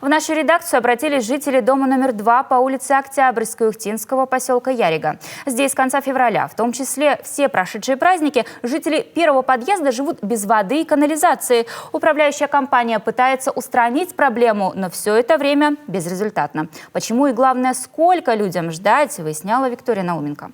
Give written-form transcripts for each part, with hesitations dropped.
В нашу редакцию обратились жители дома номер 2 по улице Октябрьской Ухтинского поселка Ярига. Здесь с конца февраля, в том числе все прошедшие праздники, жители первого подъезда живут без воды и канализации. Управляющая компания пытается устранить проблему, но все это время безрезультатно. Почему и, главное, сколько людям ждать, выясняла Виктория Науменко.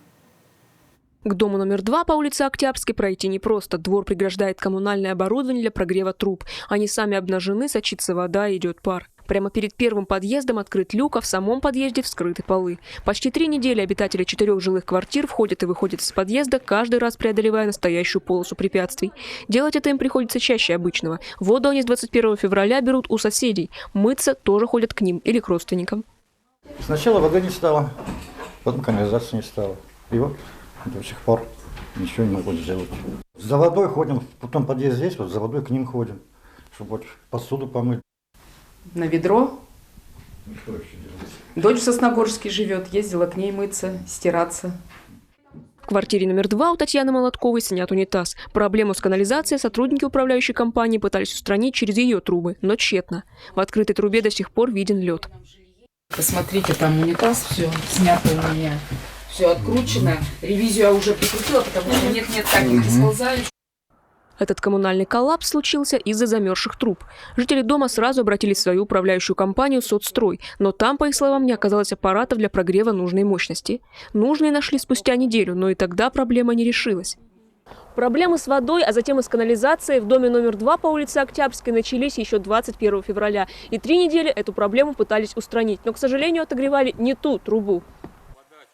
К дому номер 2 по улице Октябрьской пройти непросто. Двор преграждает коммунальное оборудование для прогрева труб. Они сами обнажены, сочится вода и идет пар. Прямо перед первым подъездом открыт люк, а в самом подъезде вскрыты полы. Почти 3 недели обитатели 4 жилых квартир входят и выходят из подъезда, каждый раз преодолевая настоящую полосу препятствий. Делать это им приходится чаще обычного. Воду они с 21 февраля берут у соседей. Мыться тоже ходят к ним или к родственникам. Сначала воды не стало, потом канализации не стало. И вот до сих пор ничего не могу сделать. За водой ходим, потом подъезд здесь, вот за водой к ним ходим, чтобы вот посуду помыть. На ведро. Дочь в Сосногорске живет, ездила к ней мыться, стираться. В квартире номер 2 у Татьяны Молотковой снят унитаз. Проблему с канализацией сотрудники управляющей компании пытались устранить через ее трубы, но тщетно. В открытой трубе до сих пор виден лед. Посмотрите, там унитаз, все снято у меня, все откручено. Ревизию я уже прикрутила, потому что нет таких расползающих. Этот коммунальный коллапс случился из-за замерзших труб. Жители дома сразу обратились в свою управляющую компанию «Соцстрой», но там, по их словам, не оказалось аппаратов для прогрева нужной мощности. Нужные нашли спустя неделю, но и тогда проблема не решилась. Проблемы с водой, а затем и с канализацией в доме номер 2 по улице Октябрьской начались еще 21 февраля. И 3 недели эту проблему пытались устранить, но, к сожалению, отогревали не ту трубу.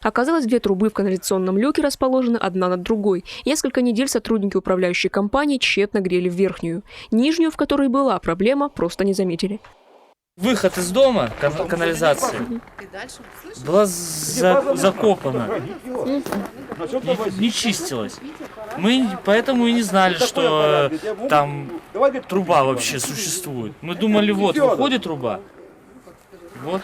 Оказалось, 2 трубы в канализационном люке расположены одна над другой. Несколько недель сотрудники управляющей компании тщетно грели верхнюю. Нижнюю, в которой была проблема, просто не заметили. Выход из дома, канализация, была закопана, не чистилась. Мы поэтому и не знали, что там труба вообще существует. Мы думали, вот, выходит труба, вот.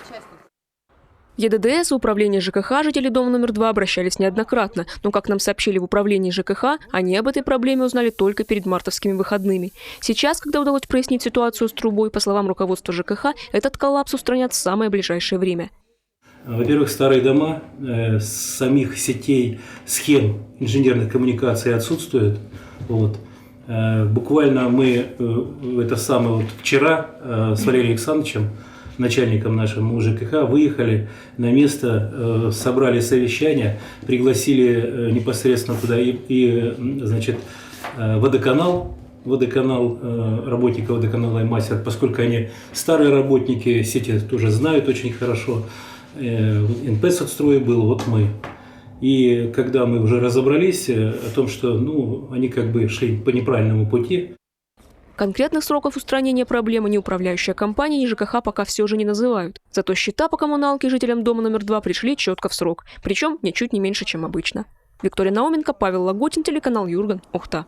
ЕДДС и управление ЖКХ жители дома номер 2 обращались неоднократно, но, как нам сообщили в управлении ЖКХ, они об этой проблеме узнали только перед мартовскими выходными. Сейчас, когда удалось прояснить ситуацию с трубой, по словам руководства ЖКХ, этот коллапс устранят в самое ближайшее время. Во-первых, старые дома, самих сетей, схем инженерных коммуникаций отсутствуют. Вот. Буквально мы вчера с Валерием Александровичем, начальником нашим ЖКХ, выехали на место, собрали совещание, пригласили непосредственно туда значит, водоканал, работников водоканала и мастер, поскольку они старые работники, сети тоже знают очень хорошо. НП «Соцстрой» был, вот мы. И когда мы уже разобрались о том, что они как бы шли по неправильному пути. Конкретных сроков устранения проблемы ни управляющая компания, ни ЖКХ пока все же не называют. Зато счета по коммуналке жителям дома номер 2 пришли четко в срок. Причем ничуть не меньше, чем обычно. Виктория Науменко, Павел Лагутин, телеканал Юрган, Ухта.